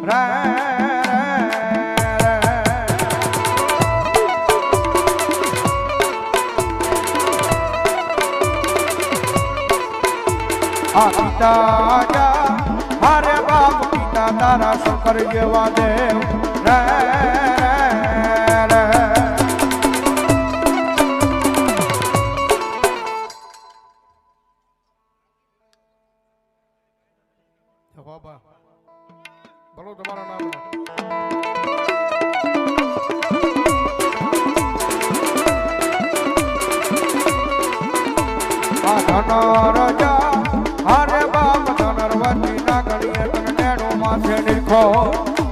રે આ પિતા જા હારે બાપ પિતા તારા શંકર જેવા દેવ રે બાબા બોલો તમારા નામ આ ધન રજા હરે બાપ ધનરવતી ના ગળીએ તને નેણો માથે નીરખો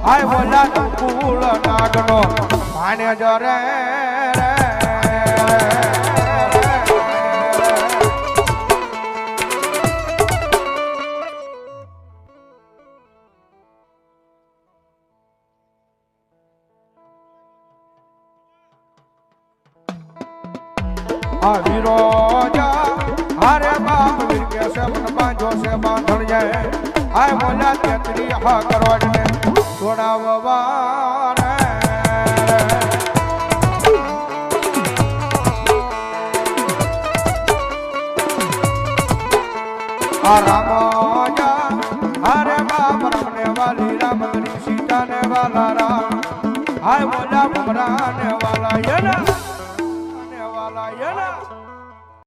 આય બોલા કુલ નાગનો માને જરે વીરો જા હારે બાપ વીર કે સેવન બાંધો છે બાંધણ જાય આય બોલા તેત્રી હા કરોડ ને છોડાવવા રે આ રામ જા હારે બાપ રામને વાલી રામ ગરી સીતા ને વાલા રામ આય બોલા ભમરા ને વાલા યના